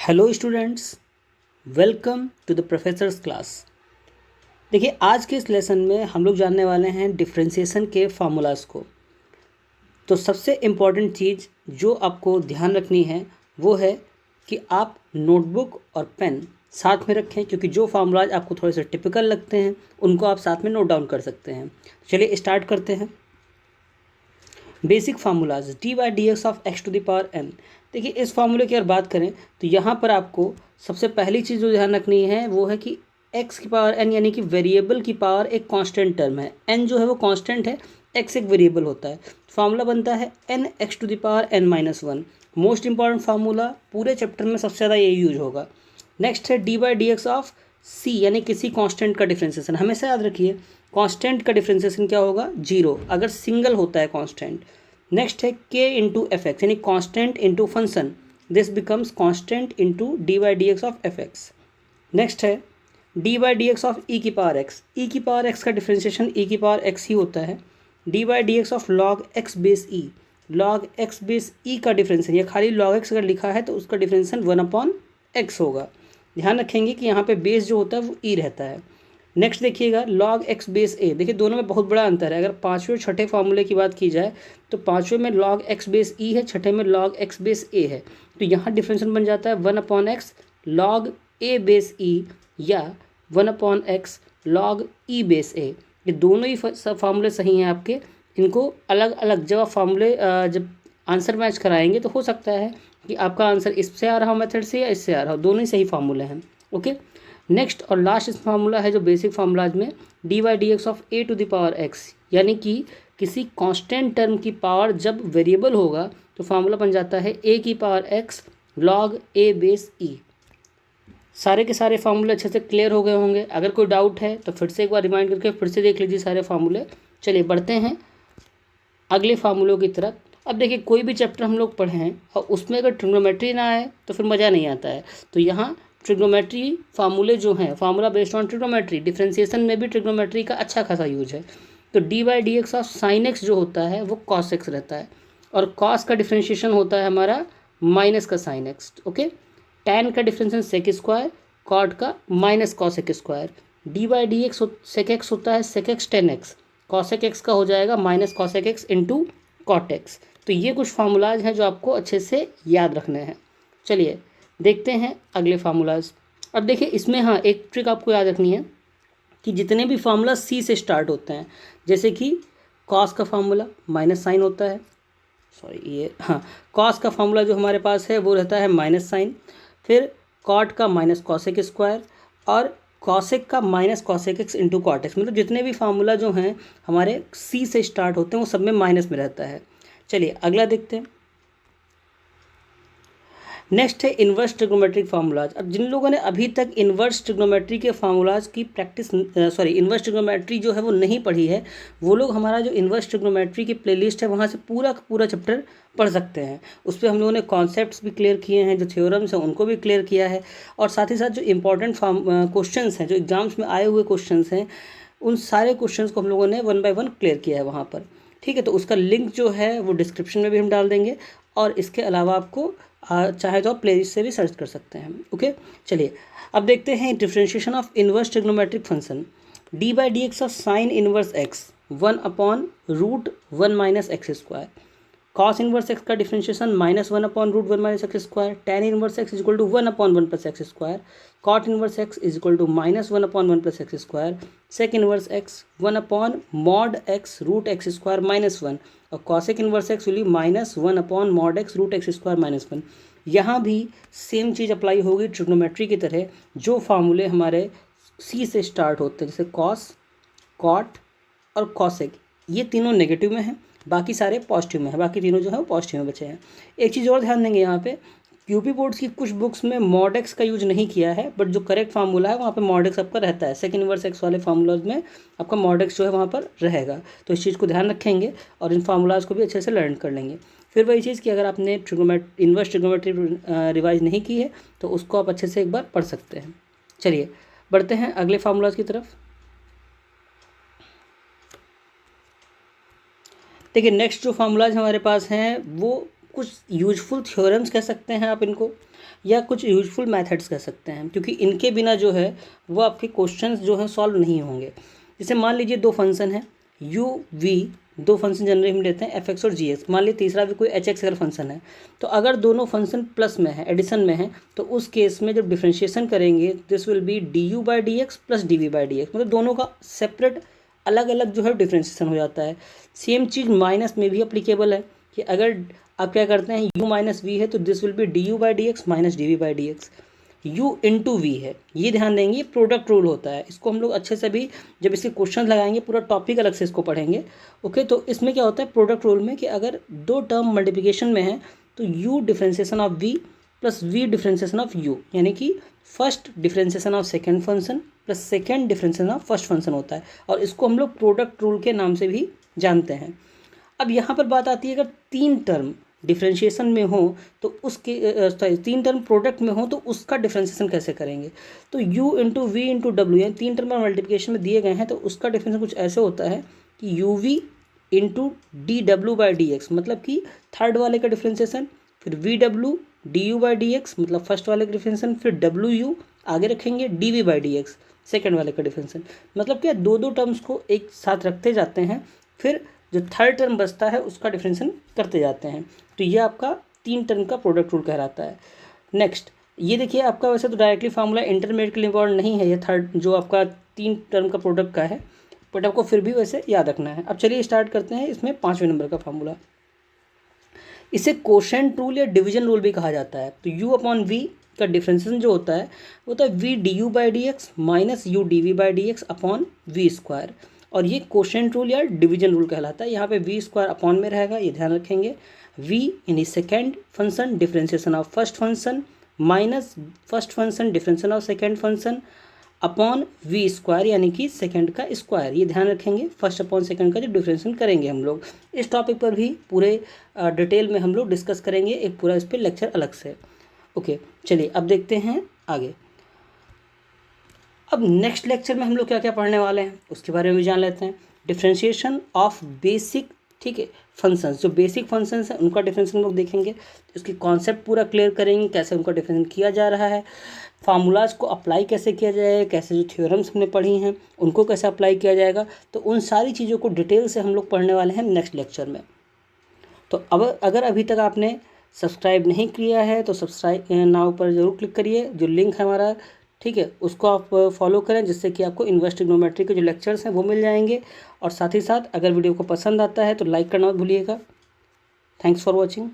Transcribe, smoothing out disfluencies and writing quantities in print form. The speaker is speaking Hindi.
Hello students, welcome to the professor's class. देखिए, आज के इस लेसन में हम लोग जानने वाले हैं डिफरेंशिएशन के फार्मूलाज को। तो सबसे इम्पॉर्टेंट चीज़ जो आपको ध्यान रखनी है वो है कि आप नोटबुक और पेन साथ में रखें, क्योंकि जो फार्मूलाज आपको थोड़े से टिपिकल लगते हैं उनको आप साथ में नोट डाउन कर सकते हैं। चलिए स्टार्ट करते हैं। Basic formulas d by D x of x to the power n. देखिए, इस फार्मूले की अगर बात करें तो यहाँ पर आपको सबसे पहली चीज़ जो ध्यान रखनी है वो है कि एक्स की पावर एन यानी कि वेरिएबल की पावर एक कांस्टेंट टर्म है। एन जो है वो कांस्टेंट है, एक्स एक वेरिएबल होता है। फार्मूला बनता है N X to the power N minus one. Most important formula, पूरे चैप्टर में सबसे ज़्यादा यही यूज होगा। नेक्स्ट है D by D x of C यानी किसी कांस्टेंट का डिफरेंशिएशन। हमेशा याद रखिए कांस्टेंट का डिफरेंशिएशन क्या होगा, जीरो, अगर सिंगल होता है कांस्टेंट। नेक्स्ट है के इंटू एफ एक्स यानी constant into function, this becomes constant into D by D x of F X. Next है D by D x of E की पावर एक्स। ई की पावर एक्स का डिफरेंशिएशन ई की पावर एक्स ही होता है। D by D x of log X base E. Log X base E का डिफरेंशिएशन, या खाली लॉग एक्स अगर लिखा है तो उसका डिफरेंशिएशन वन अपॉन एक्स होगा। ध्यान रखेंगे कि यहाँ पे बेस जो होता है वो ई रहता है। नेक्स्ट देखिएगा लॉग एक्स बेस ए। देखिए, दोनों में बहुत बड़ा अंतर है। अगर पाँचवें और छठे फार्मूले की बात की जाए तो पाँचवें में लॉग एक्स बेस ई है, छठे में लॉग एक्स बेस ए है। तो यहाँ डिफरेंशिएशन बन जाता है वन अपॉन एक्स लॉग ए बेस ई या one upon X log E base A. ये दोनों ही फार्मूले सही हैं आपके। इनको अलग अलग जब आप फार्मूले जब आंसर मैच कराएंगे तो हो सकता है कि आपका आंसर इससे आ रहा हो मेथड से या इससे आ रहा हो, दोनों ही सही फार्मूले हैं। ओके, नेक्स्ट और लास्ट इस फार्मूला है जो बेसिक फार्मूलाज में d y d x of a to the power x, यानी कि किसी कांस्टेंट टर्म की पावर जब वेरिएबल होगा तो फार्मूला बन जाता है ए की पावर एक्स लॉग ए बेस ई। सारे के सारे फार्मूले अच्छे से क्लियर हो गए होंगे। अगर कोई डाउट है तो फिर से एक बार रिमाइंड करके फिर से देख लीजिए सारे फार्मूले। चलिए बढ़ते हैं अगले फार्मूलों की तरफ। अब देखिए, कोई भी चैप्टर हम लोग पढ़े हैं और उसमें अगर ट्रिग्नोमेट्री ना आए तो फिर मज़ा नहीं आता है। तो यहाँ ट्रिग्नोमेट्री फार्मूले जो हैं, formula based on trigonometry, differentiation में भी ट्रिग्नोमेट्री का अच्छा खासा यूज है। तो D by D x of sine x जो होता है वो कॉस एक्स रहता है, और कॉस का डिफरेंशिएशन होता है हमारा माइनस का साइन एक्स। ओके, टैन का डिफरेंशिएशन सेक स्क्वायर, कॉट का minus cos x square. D by D x sec x होता है sec x tan x, cosec x का हो जाएगा minus cosec x into cot x. तो ये कुछ फार्मूलाज हैं जो आपको अच्छे से याद रखने हैं। चलिए देखते हैं अगले फार्मूलाज। अब देखिए, इसमें हाँ एक ट्रिक आपको याद रखनी है कि जितने भी फार्मूला सी से स्टार्ट होते हैं, जैसे कि कॉस का फार्मूला माइनस साइन होता है, सॉरी ये हाँ कॉस का फार्मूला जो हमारे पास है वो रहता है माइनस साइन, फिर कॉट का माइनस कॉसेक स्क्वायर और कॉसेक का minus cosec x into cot x. मतलब जितने भी फार्मूला जो हैं हमारे सी से स्टार्ट होते हैं वो सब में माइनस में रहता है। चलिए अगला देखते हैं। नेक्स्ट है इन्वर्स ट्रिग्नोमेट्रिक फार्मूलाज। अब जिन लोगों ने अभी तक इन्वर्स ट्रिग्नोमेट्री के फार्मूलाज की प्रैक्टिस इन्वर्स ट्रिग्नोमेट्री जो है वो नहीं पढ़ी है, वो लोग हमारा जो इन्वर्स ट्रिग्नोमेट्री की प्लेलिस्ट है वहाँ से पूरा का पूरा चैप्टर पढ़ सकते हैं। उस पर हम लोगों ने कॉन्सेप्ट्स भी क्लियर किए हैं, जो थ्योरम्स हैं उनको भी क्लियर किया है, और साथ ही साथ जो इंपॉर्टेंट क्वेश्चंस हैं, जो एग्जाम्स में आए हुए क्वेश्चंस हैं, उन सारे क्वेश्चंस को हम लोगों ने वन बाय वन क्लियर किया है वहाँ पर। ठीक है, तो उसका लिंक जो है वो डिस्क्रिप्शन में भी हम डाल देंगे, और इसके अलावा आपको चाहे तो आप प्लेलिस्ट से भी सर्च कर सकते हैं। ओके, चलिए अब देखते हैं differentiation of inverse trigonometric function. D by D x of sine inverse X one upon root one minus X square. Cos inverse X का differentiation minus one upon root one minus X square. Tan inverse X is equal to one upon one plus X square. Cot inverse X is equal to minus one upon one plus X square. Sec inverse X one upon mod x root x square minus one, और cosec inverse x will be minus one upon mod x root x square minus one. यहाँ भी सेम चीज़ अप्लाई होगी ट्रिग्नोमेट्री की तरह। जो फार्मूले हमारे सी से स्टार्ट होते हैं, जैसे कॉस, कॉट और कॉसेक, ये तीनों नेगेटिव में हैं, बाकी सारे पॉजिटिव में हैं। बाकी तीनों जो है वो पॉजिटिव में बचे हैं। एक चीज़ और ध्यान देंगे, यहाँ पे यूपी बोर्ड्स की कुछ बुक्स में मॉड एक्स का यूज नहीं किया है, बट जो करेक्ट फार्मूला है वहाँ पे मॉड एक्स आपका रहता है। सेकंड इन्वर्स एक्स वाले फार्मूलाज में आपका मॉड एक्स जो है वहाँ पर रहेगा। तो इस चीज़ को ध्यान रखेंगे और इन फार्मूलाज को भी अच्छे से लर्न कर लेंगे। फिर वही चीज़ कि अगर आपने इन्वर्स ट्रिग्नोमेट्री रिवाइज नहीं की है तो उसको आप अच्छे से एक बार पढ़ सकते हैं। चलिए बढ़ते हैं अगले फार्मूलाज की तरफ। देखिए, नेक्स्ट जो फार्मूलाज हमारे पास हैं वो कुछ यूजफुल थ्योरम्स कह सकते हैं आप इनको, या कुछ यूजफुल मेथड्स कह सकते हैं, क्योंकि इनके बिना जो है वो आपके क्वेश्चंस जो हैं सॉल्व नहीं होंगे। जैसे मान लीजिए दो फंक्शन है u v, दो फंक्शन जनरली हम लेते हैं एफ एक्स और जी एक्स, मान लीजिए तीसरा भी कोई एच एक्स अगर फंक्शन है, तो अगर दोनों फंक्शन प्लस में है, एडिशन में है, तो उस केस में जब डिफ्रेंशिएशन करेंगे this will be d u by D x plus d v by D x, मतलब दोनों का सेपरेट अलग अलग जो है डिफ्रेंशिएशन हो जाता है। सेम चीज़ माइनस में भी अप्लीकेबल है कि अगर आप क्या करते हैं u माइनस वी है तो this will be d u by D x minus d v by D x, u into v है, ये ध्यान देंगे, प्रोडक्ट रूल होता है। इसको हम लोग अच्छे से भी जब इसके क्वेश्चन लगाएंगे पूरा टॉपिक अलग से इसको पढ़ेंगे। ओके, तो इसमें क्या होता है प्रोडक्ट रूल में कि अगर दो टर्म मल्टीप्लिकेशन में है तो u differentiation of v plus v differentiation of u, यानी कि first differentiation of second function plus second differentiation of first function होता है, और इसको हम लोग प्रोडक्ट रूल के नाम से भी जानते हैं। अब यहाँ पर बात आती है अगर तीन टर्म डिफ्रेंशिएशन में हो तो उसके तीन टर्म प्रोडक्ट में हो तो उसका डिफ्रेंशिएशन कैसे करेंगे। तो u इंटू वी इंटू डब्ल्यू, यानी तीन टर्म मल्टीप्लिकेशन में दिए गए हैं तो उसका डिफ्रेंशिएशन कुछ ऐसे होता है कि यू वी इंटू डी डब्ल्यू बाई डी एक्स, मतलब कि थर्ड वाले का डिफ्रेंशिएशन, फिर वी डब्ल्यू d u by D x मतलब फर्स्ट वाले का डिफ्रेंशिएशन, फिर डब्ल्यू यू आगे रखेंगे d v by D x second वाले का डिफ्रेंशिएशन, मतलब क्या दो दो टर्म्स को एक साथ रखते जाते हैं, फिर जो थर्ड टर्म बचता है उसका डिफरेंशिएशन करते जाते हैं। तो ये आपका तीन टर्म का प्रोडक्ट रूल कहलाता है। नेक्स्ट ये देखिए, आपका वैसे तो डायरेक्टली फार्मूला इंटरमीडिएट के लिए इम्पॉर्टेंट नहीं है, ये थर्ड जो आपका तीन टर्म का प्रोडक्ट का है, बट आपको फिर भी वैसे याद रखना है। अब चलिए स्टार्ट करते हैं इसमें 5वें नंबर का फार्मूला। इसे कोशेंट रूल या डिवीजन रूल भी कहा जाता है। तो u अपॉन v का डिफरेंशिएशन जो होता है वो होता है v d u by D x minus u d v by D x upon v square, और ये कोशेंट रूल या डिवीजन रूल कहलाता है। यहाँ पे वी स्क्वायर अपॉन में रहेगा, ये ध्यान रखेंगे। v यानी second function differentiation of first function minus first function differentiation of second function upon v square यानी कि सेकेंड का स्क्वायर, ये ध्यान रखेंगे। फर्स्ट अपॉन सेकेंड का जो डिफरेंशिएशन करेंगे हम लोग, इस टॉपिक पर भी पूरे डिटेल में हम लोग डिस्कस करेंगे, एक पूरा इस पर लेक्चर अलग से। ओके चलिए अब देखते हैं आगे। अब नेक्स्ट लेक्चर में हम लोग क्या क्या पढ़ने वाले हैं उसके बारे में भी जान लेते हैं। डिफरेंशिएशन ऑफ बेसिक, ठीक है, फंक्शंस, जो बेसिक फंक्शंस हैं उनका डिफरेंशिएशन हम लोग देखेंगे, उसकी कॉन्सेप्ट पूरा क्लियर करेंगे, कैसे उनका डिफरेंशिएशन किया जा रहा है, फार्मूलाज को अप्लाई कैसे किया जाएगा, कैसे जो थ्योरम्स हमने पढ़ी हैं उनको कैसे अप्लाई किया जाएगा, तो उन सारी चीज़ों को डिटेल से हम लोग पढ़ने वाले हैं नेक्स्ट लेक्चर में। तो अब अगर अभी तक आपने सब्सक्राइब नहीं किया है तो सब्सक्राइब नाउ पर ज़रूर क्लिक करिए, जो लिंक है हमारा, ठीक है, उसको आप फॉलो करें, जिससे कि आपको इन्वर्स ट्रिग्नोमेट्री के जो लेक्चर्स हैं वो मिल जाएंगे। और साथ ही साथ अगर वीडियो को पसंद आता है तो लाइक करना मत भूलिएगा। Thanks for watching.